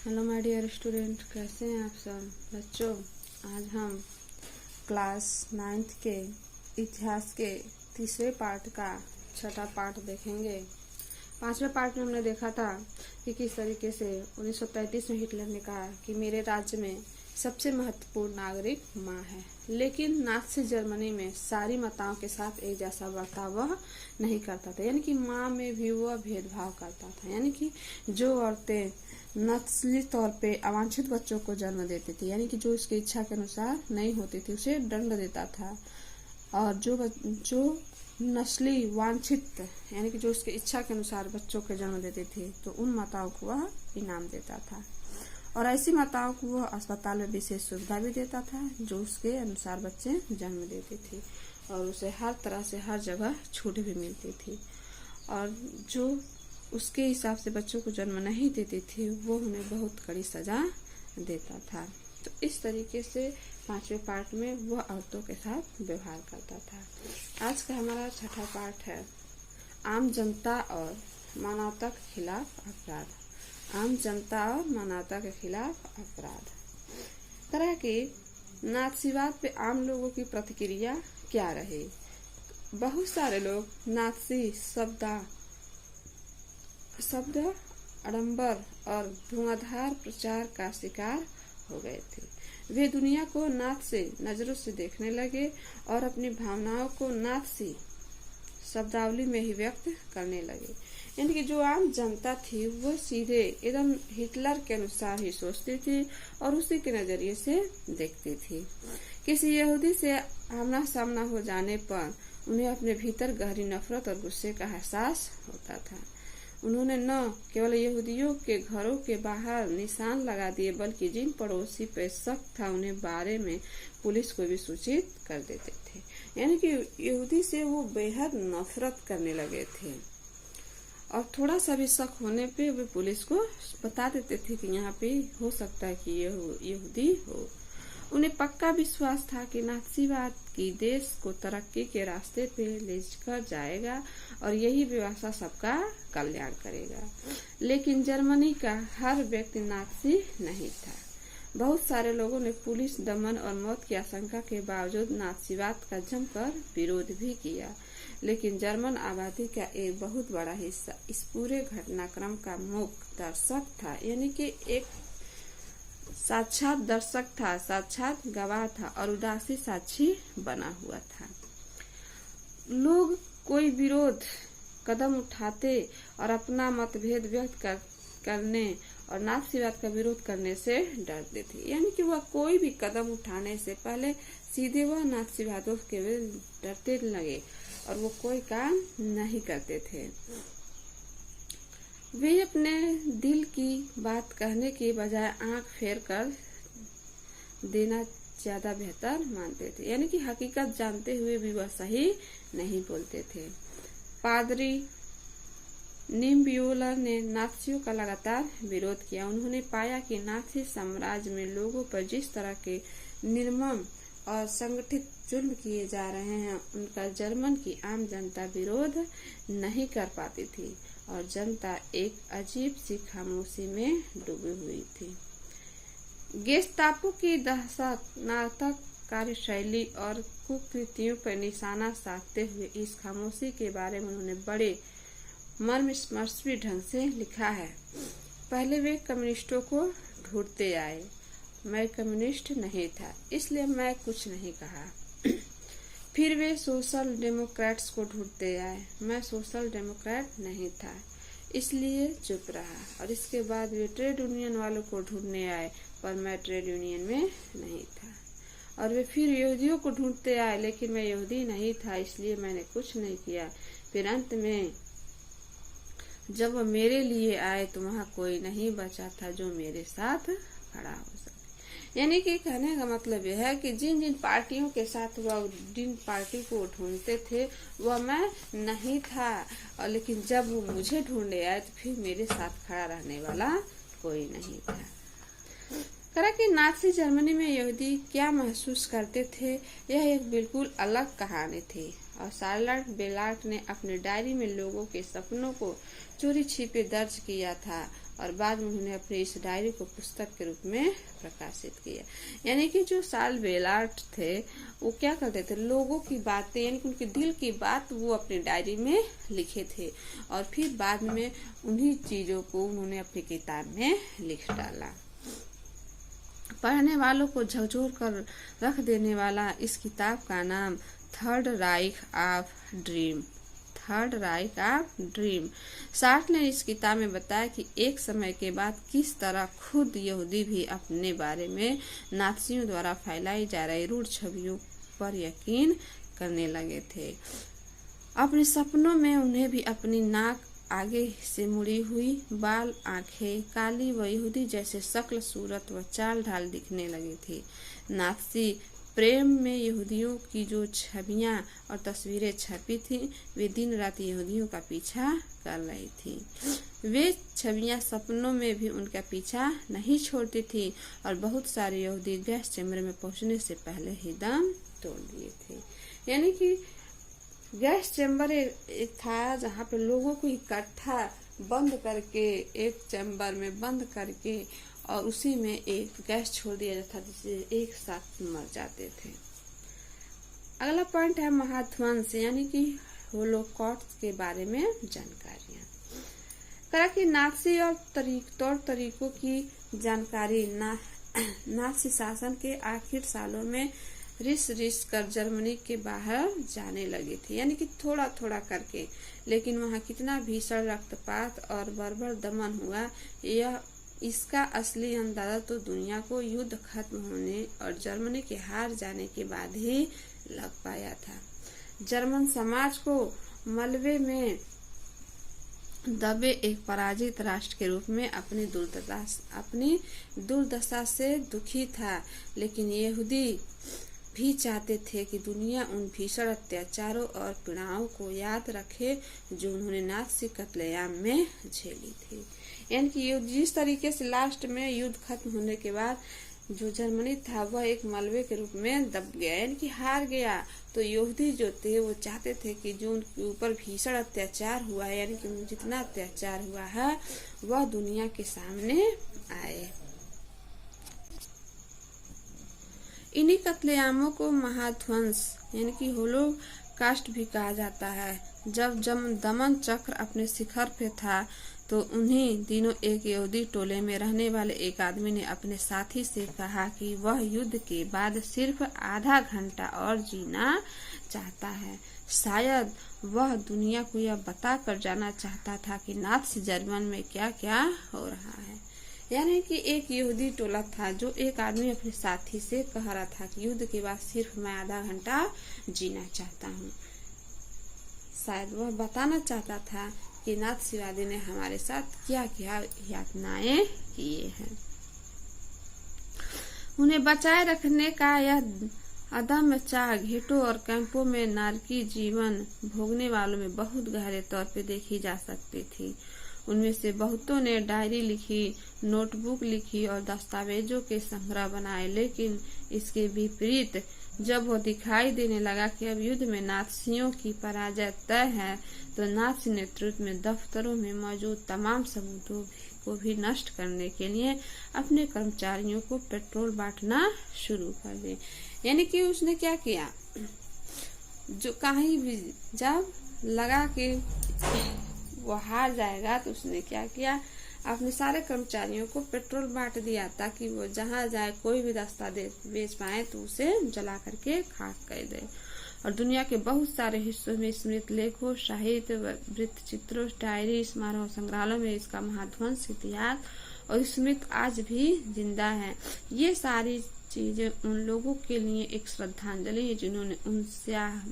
Hello my dear student, कैसे हैं आप सब बच्चों। आज हम क्लास 9th के इतिहास के तीसरे पार्ट का छठा पार्ट देखेंगे। पांचवें पार्ट में हमने देखा था कि किस तरीके से 1933 में हिटलर ने कहा कि मेरे राज्य में सबसे महत्वपूर्ण नागरिक माँ है, लेकिन नाज़ी जर्मनी में सारी माताओं के साथ एक जैसा बर्ताव वह नहीं करता था, यानी कि माँ में भी वह भेदभाव करता था। यानी कि जो औरतें नस्ली तौर पे अवांछित बच्चों को जन्म देती थी, यानी कि जो उसकी इच्छा के अनुसार नहीं होती थी, उसे दंड देता था। और जो नस्ली वांछित यानी कि जो उसकी इच्छा के अनुसार बच्चों के जन्म देते थे, तो उन माताओं को वह इनाम देता था। और ऐसी माताओं को वह अस्पताल में विशेष सुविधा भी देता था जो उसके अनुसार बच्चे जन्म देती थी, और उसे हर तरह से हर जगह छूट भी मिलती थी। और जो उसके हिसाब से बच्चों को जन्म नहीं देती थी, वो उन्हें बहुत कड़ी सजा देता था। तो इस तरीके से पांचवें पार्ट में वह औरतों के साथ व्यवहार करता था। आज का हमारा छठा पार्ट है आम जनता और मानवता के खिलाफ अपराध। आम जनता और मानवता के खिलाफ अपराध। तरह के नाज़ीवाद पे आम लोगों की प्रतिक्रिया क्या रही। बहुत सारे लोग नाज़ी शब्द आडंबर और धुआंधार प्रचार का शिकार हो गए थे। वे दुनिया को नाज़ी नजरों से देखने लगे और अपनी भावनाओं को नाज़ी शब्दावली में ही व्यक्त करने लगे। यानी कि जो आम जनता थी वो सीधे एकदम हिटलर के अनुसार ही सोचती थी और उसी के नजरिए से देखती थी। किसी यहूदी से आमना सामना हो जाने पर उन्हें अपने भीतर गहरी नफरत और गुस्से का एहसास होता था। उन्होंने न केवल यहूदियों के घरों के बाहर निशान लगा दिए, बल्कि जिन पड़ोसी पे शक था उन्हें बारे में पुलिस को भी सूचित कर देते थे। यानी कि यहूदी से वो बेहद नफरत करने लगे थे, और थोड़ा सा भी शक होने पे वे पुलिस को बता देते थे कि यहाँ पे हो सकता है कि यहूदी हो। उन्हें पक्का विश्वास था कि नाज़ीवाद की देश को तरक्की के रास्ते पे ले कर जाएगा और यही व्यवस्था सबका कल्याण करेगा। लेकिन जर्मनी का हर व्यक्ति नाज़ी नहीं था। बहुत सारे लोगों ने पुलिस दमन और मौत की आशंका के बावजूद नाज़ीवाद का जमकर विरोध भी किया, लेकिन जर्मन आबादी का एक बहुत बड़ा हिस्सा इस पूरे घटनाक्रम का मूक दर्शक था। यानी कि एक साक्षात दर्शक था, साक्षात गवाह था और उदासी साक्षी बना हुआ था। लोग कोई विरोध कदम उठाते और अपना मतभेद व्यक्त करने और नाज़ीवाद का विरोध करने से डरते थे। यानी कि वह कोई भी कदम उठाने से पहले सीधे वह नाज़ीवादियों के डरते लगे और वो कोई काम नहीं करते थे। वे अपने दिल की बात कहने के बजाय आंख फेर कर देना ज्यादा बेहतर मानते थे। यानी कि हकीकत जानते हुए भी वह सही नहीं बोलते थे। पादरी निम्बियोला ने नाज़ियों का लगातार विरोध किया। उन्होंने पाया कि नाज़ी साम्राज्य में लोगों पर जिस तरह के निर्मम और संगठित जुल्म किए जा रहे हैं, उनका जर्मन की आम जनता विरोध नहीं कर पाती थी और जनता एक अजीब सी खामोशी में डूबी हुई थी। गेस्टापो की दहशतनाक कार्यशैली और कुकृतियों पर निशाना साधते हुए इस खामोशी के बारे में उन्होंने बड़े मर्मस्पर्शी ढंग से लिखा है। पहले वे कम्युनिस्टों को ढूंढते आए। मैं कम्युनिस्ट नहीं था, इसलिए मैं कुछ नहीं कहा। फिर वे सोशल डेमोक्रेट्स को ढूंढते आए। मैं सोशल डेमोक्रेट नहीं था, इसलिए चुप रहा। और इसके बाद वे ट्रेड यूनियन वालों को ढूंढने आए, पर मैं ट्रेड यूनियन में नहीं था। और वे फिर यहूदियों को ढूंढते आए, लेकिन मैं यहूदी नहीं था, इसलिए मैंने कुछ नहीं किया। फिर अंत में जब वह मेरे लिए आए तो वहाँ कोई नहीं बचा था जो मेरे साथ खड़ा हो सके। यानी कि कहने का मतलब यह है कि जिन जिन पार्टियों के साथ वह जिन पार्टी को ढूंढते थे वह मैं नहीं था, और लेकिन जब वो मुझे ढूंढने आए तो फिर मेरे साथ खड़ा रहने वाला कोई नहीं था। करा कि नाज़ी जर्मनी में यहूदी क्या महसूस करते थे, यह एक बिल्कुल अलग कहानी थी। और शार्लट बेलाट ने अपनी डायरी में लोगों के सपनों को चोरी छिपे दर्ज किया था और बाद में उन्होंने अपनी इस डायरी को पुस्तक के रूप में प्रकाशित किया। यानी कि जो सार्ल बेलार्ट थे वो क्या करते थे, लोगों की बातें यानी कि उनके दिल की बात वो अपनी डायरी में लिखे थे और फिर बाद में उन्हीं चीजों को उन्होंने अपनी किताब में लिख डाला। पढ़ने वालों को झकझोर कर रख देने वाला इस किताब का नाम थर्ड राइख ऑफ ड्रीम, थर्ड राइख ऑफ ड्रीम। सार्tre ने इस किताब में बताया कि एक समय के बाद किस तरह खुद यहूदी भी अपने बारे में नात्सियों द्वारा फैलाई जा रही रूढ़ छवियों पर यकीन करने लगे थे। अपने सपनों में उन्हें भी अपनी नाक आगे से मुड़ी हुई, बाल, आंखें काली व यहूदी जैसे शक्ल, सूरत व चाल ढाल दिखने लगी थी। नात्सी प्रेम में यहूदियों की जो छवियां और तस्वीरें छपी थीं, वे दिन रात यहूदियों का पीछा कर रही थी। वे छवियां सपनों में भी उनका पीछा नहीं छोड़ती थी और बहुत सारे यहूदी गैस चैम्बर में पहुंचने से पहले ही दम तोड़ दिए थे। यानी कि गैस चैम्बर एक था जहाँ पे लोगों को इकट्ठा बंद करके एक चैम्बर में बंद करके और उसी में एक गैस छोड़ दिया जाता जिससे एक साथ मर जाते थे। अगला पॉइंट है महाध्वंस यानी कि होलोकॉस्ट के बारे में जानकारियां। करा कि नात्सी और तौर तरीकों की जानकारी नात्सी शासन के आखिर सालों में रिस कर जर्मनी के बाहर जाने लगी थी, यानी कि थोड़ा थोड़ा करके। लेकिन वहाँ कितना भीषण रक्तपात और बर्बर दमन हुआ, यह इसका असली अंदाजा तो दुनिया को युद्ध खत्म होने और जर्मनी के हार जाने के बाद ही लग पाया था। जर्मन समाज को मलबे में दबे एक पराजित राष्ट्र के रूप में अपनी दुर्दशा से दुखी था, लेकिन यहूदी भी चाहते थे कि दुनिया उन भीषण अत्याचारों और पीड़ाओं को याद रखे जो उन्होंने नात्सी कत्लेआम में झेली थी। यानी कि जिस तरीके से लास्ट में युद्ध खत्म होने के बाद जो जर्मनी था वह एक मलबे के रूप में दब गया, यानी कि हार गया। तो यहूदी जो थे वो चाहते थे कि जो उनके ऊपर भीषण अत्याचार हुआ है, यानी कि जितना अत्याचार हुआ है वह दुनिया के सामने आए। इन्हीं कत्लेआमों को महाध्वंस यानी कि होलोकास्ट भी कहा जाता है। जब दमन चक्र अपने शिखर पे था तो उन्हीं दिनों एक यहूदी टोले में रहने वाले एक आदमी ने अपने साथी से कहा कि वह युद्ध के बाद सिर्फ आधा घंटा और जीना चाहता है। शायद वह दुनिया को यह बता कर जाना चाहता था कि नात्सी जर्मन में क्या क्या हो रहा है। यानी कि एक यहूदी टोला था जो एक आदमी अपने साथी से कह रहा था कि युद्ध के बाद सिर्फ मैं आधा घंटा जीना चाहता हूँ। शायद वह बताना चाहता था कि नात्सीवादी ने हमारे साथ क्या क्या यातनाएं किए हैं। उन्हें बचाए रखने का यह अदम्य चाह घेटों और कैंपों में नारकी जीवन भोगने वालों में बहुत गहरे तौर पे देखी जा सकती थी। उनमें से बहुतों ने डायरी लिखी, नोटबुक लिखी और दस्तावेजों के संग्रह बनाए, लेकिन इसके विपरीत जब वो दिखाई देने लगा कि अब युद्ध में नात्सियों की पराजय तय है, तो नात्सी नेतृत्व में दफ्तरों में मौजूद तमाम सबूतों को भी नष्ट करने के लिए अपने कर्मचारियों को पेट्रोल बांटना शुरू कर दिया। यानी कि उसने क्या किया, जो कहीं भी जब लगा कि वो हार जाएगा तो उसने क्या किया, अपने सारे कर्मचारियों को पेट्रोल बांट दिया ताकि वो जहां जाए कोई भी दस्तावेज बेच पाए तो उसे जला करके खाक कर दे। और दुनिया के बहुत सारे हिस्सों में स्मृत लेखों, साहित्य, वृत्त चित्रों, डायरी, स्मारक संग्रहालयों में इसका महाध्वंस इतिहास और स्मृत आज भी जिंदा है। ये सारी चीजें उन लोगों के लिए एक श्रद्धांजलि है जिन्होंने उन स्याह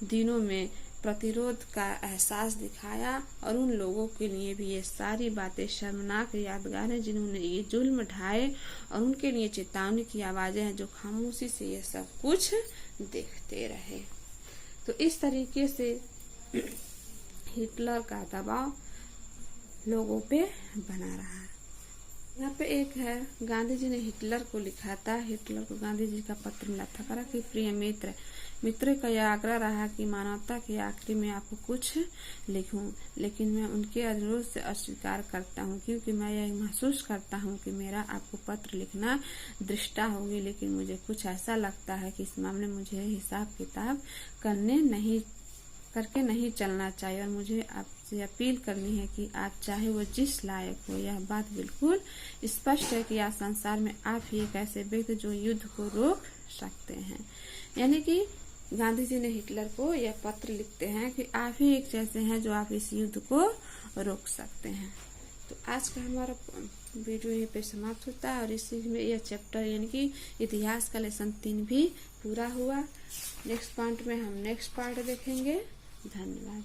दिनों में प्रतिरोध का एहसास दिखाया, और उन लोगों के लिए भी ये सारी बातें शर्मनाक यादगार हैं जिन्होंने ये जुल्म ढाए, और उनके लिए चेतावनी की आवाजें हैं जो खामोशी से ये सब कुछ देखते रहे। तो इस तरीके से हिटलर का दबाव लोगों पे बना रहा। यहाँ पे एक है, गांधी जी ने हिटलर को लिखा था। हिटलर को गांधी जी का पत्र मिला था। कहा कि प्रिय मित्र, मित्रों का यह आग्रह रहा कि मानवता के आखिरी में आपको कुछ लिखूं, लेकिन मैं उनके अनुरोध से अस्वीकार करता हूं, क्योंकि मैं यह महसूस करता हूं कि मेरा आपको पत्र लिखना दृष्टा होगी, लेकिन मुझे कुछ ऐसा लगता है कि इस मामले में मुझे हिसाब किताब करके नहीं चलना चाहिए, और मुझे आपसे अपील करनी है कि आप चाहे वो जिस लायक हो, यह बात बिल्कुल स्पष्ट है कि आज संसार में आप ही एक ऐसे व्यक्ति जो युद्ध को रोक सकते हैं। यानी कि गांधी जी ने हिटलर को यह पत्र लिखते हैं कि आप ही एक जैसे हैं जो आप इस युद्ध को रोक सकते हैं। तो आज का हमारा वीडियो यहीं पे समाप्त होता है, और इसी में यह चैप्टर यानी कि इतिहास का लेसन 3 भी पूरा हुआ। नेक्स्ट पॉइंट में हम नेक्स्ट पार्ट देखेंगे। धन्यवाद।